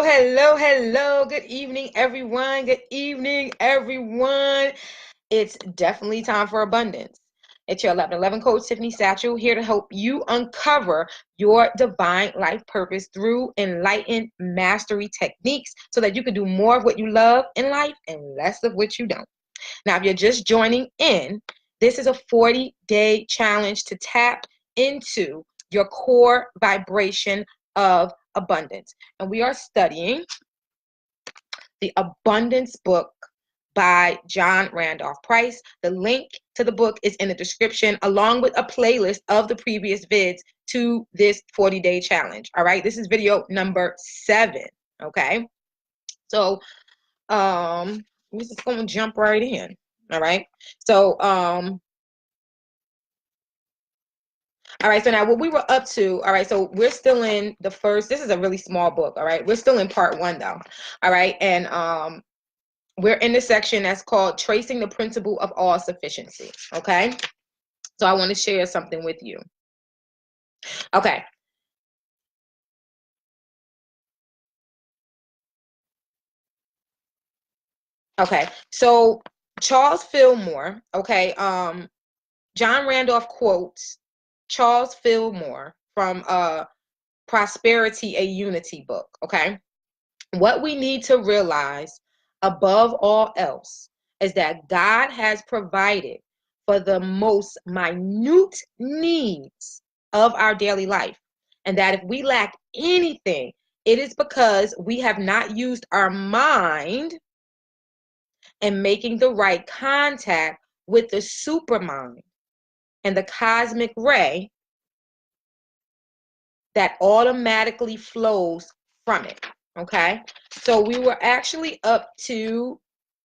Hello, hello, hello. Good evening, everyone. Good evening, everyone. It's definitely time for abundance. It's your 1111 coach, TiffanySatchel, here to help you uncover your divine life purpose through enlightened mastery techniques so that you can do more of what you love in life and less of what you don't. Now, if you're just joining in, this is a 40-day challenge to tap into your core vibration of abundance. And we are studying the Abundance book by John Randolph Price. The link to the book is in the description, along with a playlist of the previous vids to this 40-day challenge. All right, this is video number 7. Okay, so we're just gonna jump right in. All right, so all right, so now what we were up to, all right, so we're still in the first, this is a really small book, all right? We're still in part 1 though, all right? And we're in the section that's called Tracing the Principle of All Sufficiency, okay? So I want to share something with you. Okay. Okay, so Charles Fillmore, okay, John Randolph quotes Charles Fillmore from Prosperity, a Unity book, okay? What we need to realize above all else is that God has provided for the most minute needs of our daily life. And that if we lack anything, it is because we have not used our mind in making the right contact with the supermind and the cosmic ray that automatically flows from it. Okay, so we were actually up to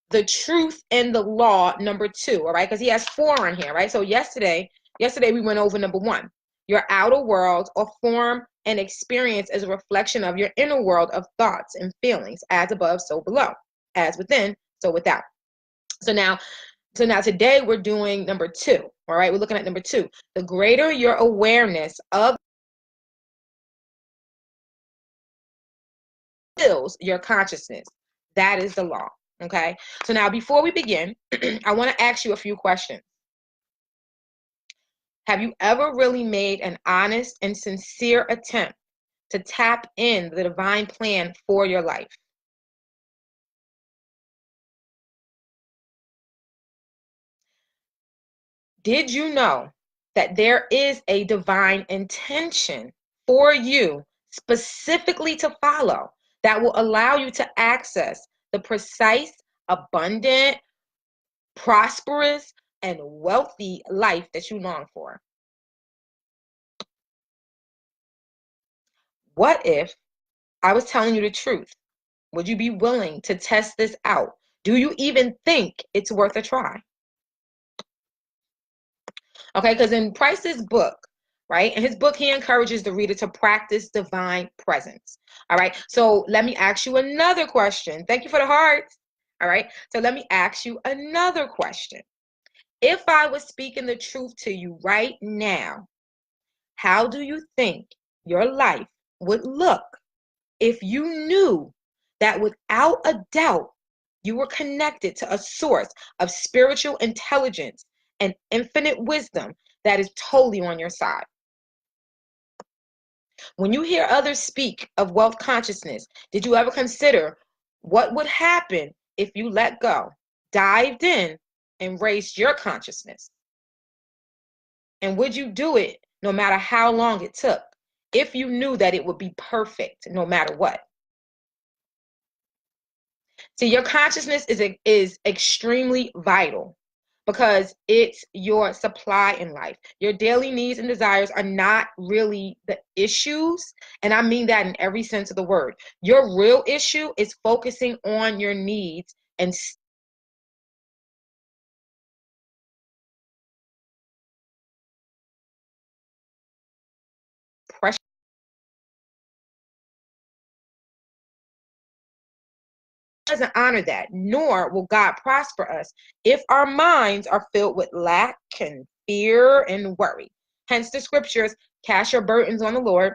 the truth and the law number 2. All right, because he has 4 on here, right? So yesterday we went over number 1. Your outer world or form and experience is a reflection of your inner world of thoughts and feelings, as above, so below, as within, so without. So now today we're doing number 2. All right, we're looking at number 2. The greater your awareness of fills your consciousness. That is the law. Okay, so now before we begin, I want to ask you a few questions. Have you ever really made an honest and sincere attempt to tap in the divine plan for your life? Did you know that there is a divine intention for you specifically to follow that will allow you to access the precise, abundant, prosperous, and wealthy life that you long for? What if I was telling you the truth? Would you be willing to test this out? Do you even think it's worth a try? Okay, because in Price's book, right, in his book, he encourages the reader to practice divine presence. All right, so let me ask you another question. Thank you for the hearts. All right, so let me ask you another question. If I was speaking the truth to you right now, how do you think your life would look if you knew that without a doubt you were connected to a source of spiritual intelligence and infinite wisdom that is totally on your side? When you hear others speak of wealth consciousness, did you ever consider what would happen if you let go, dived in, and raised your consciousness? And would you do it no matter how long it took, if you knew that it would be perfect no matter what? See, your consciousness is extremely vital because it's your supply in life. Your daily needs and desires are not really the issues, and I mean that in every sense of the word. Your real issue is focusing on your needs and pressure doesn't honor that, nor will God prosper us if our minds are filled with lack and fear and worry. Hence the scriptures, cast your burdens on the Lord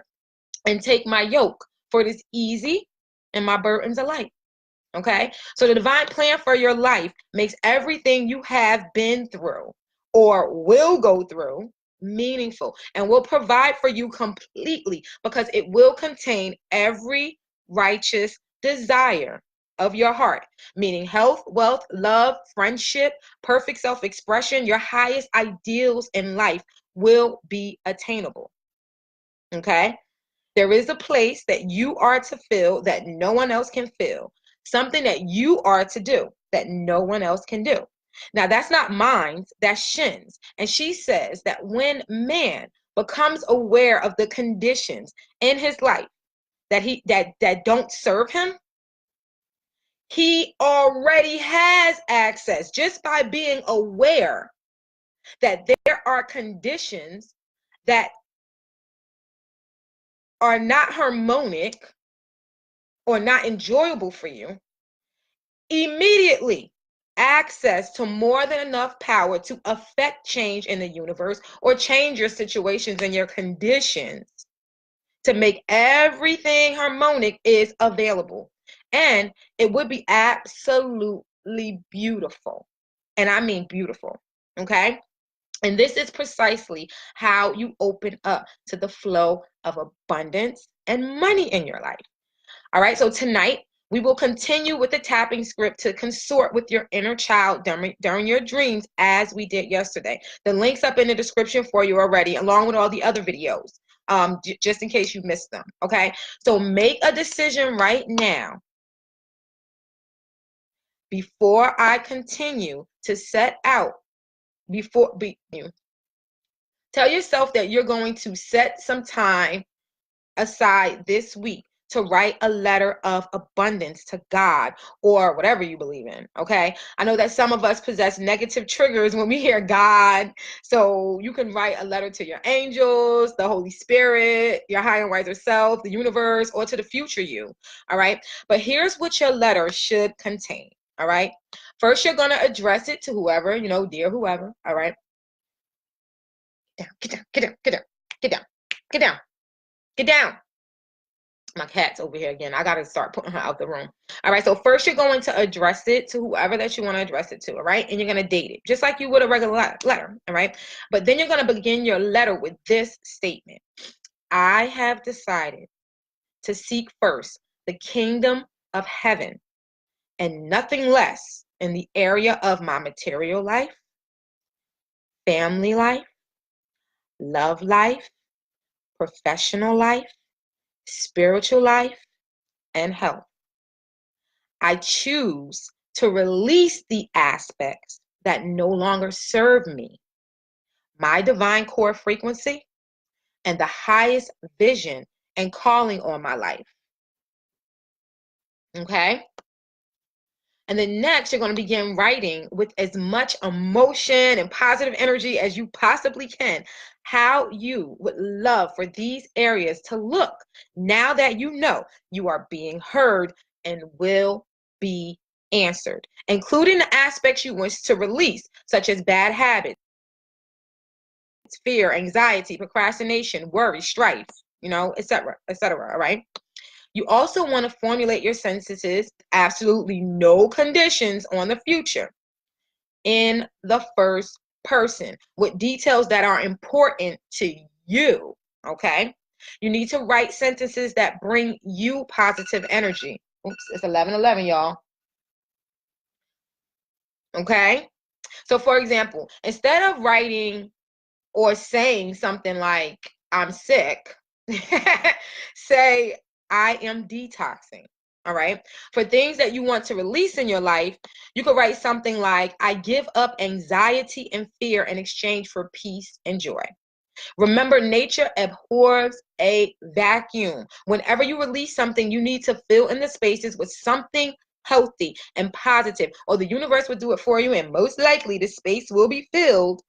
and take my yoke, for it is easy and my burdens are light. Okay? So the divine plan for your life makes everything you have been through or will go through meaningful and will provide for you completely, because it will contain every righteous desire of your heart, meaning health, wealth, love, friendship, perfect self-expression. Your highest ideals in life will be attainable. Okay? There is a place that you are to fill that no one else can fill. Something that you are to do that no one else can do. Now, that's not mine, that's Shin's. And she says that when man becomes aware of the conditions in his life that don't serve him, he already has access just by being aware that there are conditions that are not harmonic or not enjoyable for you. Immediately access to more than enough power to affect change in the universe or change your situations and your conditions to make everything harmonic is available. And it would be absolutely beautiful. And I mean beautiful. Okay? And this is precisely how you open up to the flow of abundance and money in your life. All right, so tonight we will continue with the tapping script to consort with your inner child during your dreams, as we did yesterday. The link's up in the description for you already, along with all the other videos, just in case you missed them. Okay, so make a decision right now before I continue to set out. Tell yourself that you're going to set some time aside this week to write a letter of abundance to God or whatever you believe in, okay? I know that some of us possess negative triggers when we hear God, so you can write a letter to your angels, the Holy Spirit, your higher and wiser self, the universe, or to the future you, all right? But here's what your letter should contain, all right? First, you're going to address it to whoever, dear whoever, all right? Get down, get down, get down, get down, get down, get down. My cat's over here again. I got to start putting her out the room. All right. So first you're going to address it to whoever that you want to address it to. All right. And you're going to date it just like you would a regular letter. All right. But then you're going to begin your letter with this statement. I have decided to seek first the kingdom of heaven and nothing less in the area of my material life, family life, love life, professional life, spiritual life, and health. I choose to release the aspects that no longer serve me, my divine core frequency, and the highest vision and calling on my life. Okay? And then next, you're going to begin writing with as much emotion and positive energy as you possibly can how you would love for these areas to look now that you know you are being heard and will be answered, including the aspects you wish to release, such as bad habits, fear, anxiety, procrastination, worry, strife, etc., etc. All right? You also want to formulate your sentences, absolutely no conditions on the future, in the first person with details that are important to you, okay? You need to write sentences that bring you positive energy. Oops, it's 11:11, y'all. Okay? So, for example, instead of writing or saying something like, I'm sick, say, I am detoxing. All right. For things that you want to release in your life, you could write something like, I give up anxiety and fear in exchange for peace and joy. Remember, nature abhors a vacuum. Whenever you release something, you need to fill in the spaces with something healthy and positive, or the universe will do it for you. And most likely the space will be filled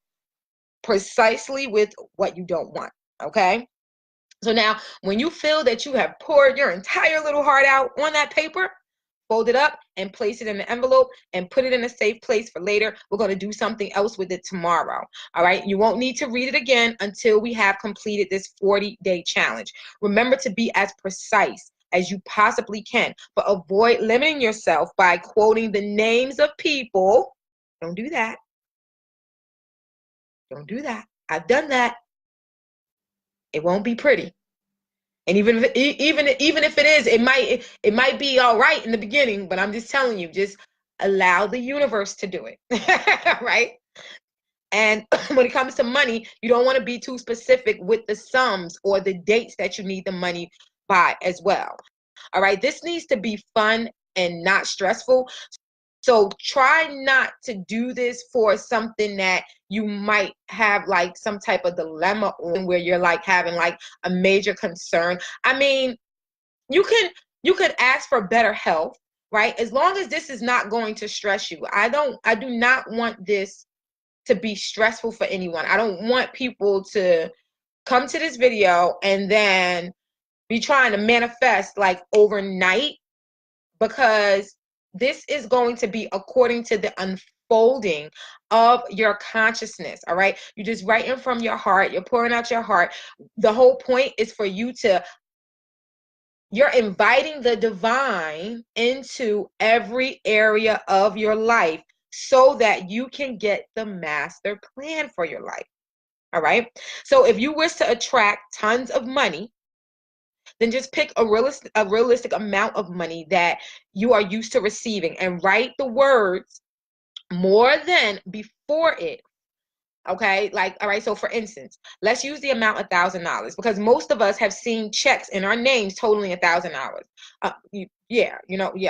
precisely with what you don't want. Okay. So now when you feel that you have poured your entire little heart out on that paper, fold it up and place it in an envelope and put it in a safe place for later. We're going to do something else with it tomorrow. All right. You won't need to read it again until we have completed this 40-day challenge. Remember to be as precise as you possibly can. But avoid limiting yourself by quoting the names of people. Don't do that. Don't do that. I've done that. It won't be pretty. And even if it is, it might be all right in the beginning, but I'm just telling you, just allow the universe to do it. Right? And when it comes to money, you don't want to be too specific with the sums or the dates that you need the money by as well. All right, this needs to be fun and not stressful. So try not to do this for something that you might have like some type of dilemma on, where you're like having like a major concern. I mean, you could ask for better health, right? As long as this is not going to stress you. I do not want this to be stressful for anyone. I don't want people to come to this video and then be trying to manifest like overnight, because this is going to be according to the unfolding of your consciousness. All right, you're just writing from your heart, you're pouring out your heart. The whole point is for you to, you're inviting the divine into every area of your life so that you can get the master plan for your life. All right, so if you wish to attract tons of money, then just pick a realistic amount of money that you are used to receiving and write the words more than before it. Okay, like, all right, so for instance, let's use the amount $1,000, because most of us have seen checks in our names totaling $1,000. Yeah,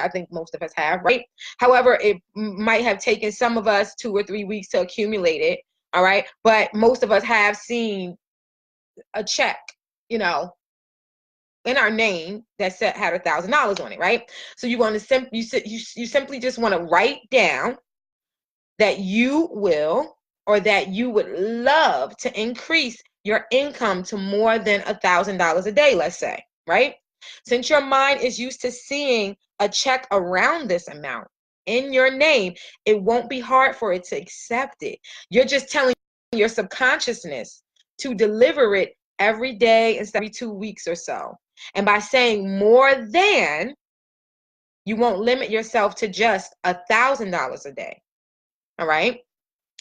I think most of us have, right? However, it might have taken some of us 2 or 3 weeks to accumulate it. All right, but most of us have seen a check, in our name that had $1,000 on it, right? So you want to you simply just want to write down that you will, or that you would love to increase your income to more than $1,000 a day, let's say, right? Since your mind is used to seeing a check around this amount in your name, it won't be hard for it to accept it. You're just telling your subconsciousness to deliver it every day instead of every 2 weeks or so. And by saying more than, you won't limit yourself to just $1,000 a day. All right.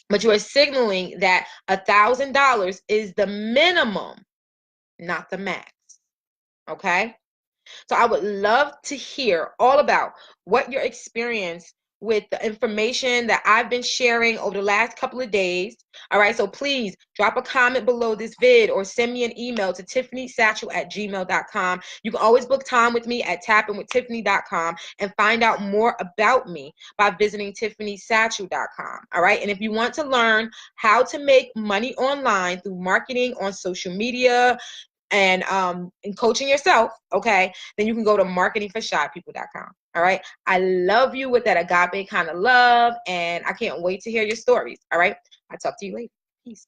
But you are signaling that $1,000 is the minimum, not the max. Okay. So I would love to hear all about what your experience with the information that I've been sharing over the last couple of days. All right, so please drop a comment below this vid or send me an email to TiffanySatchel@gmail.com. You can always book time with me at tappingwithtiffany.com and find out more about me by visiting TiffanySatchel.com. All right, and if you want to learn how to make money online through marketing on social media, and coaching yourself, okay, then you can go to marketingforshypeople.com. All right, I love you with that agape kind of love, and I can't wait to hear your stories. All right, I'll talk to you later. Peace.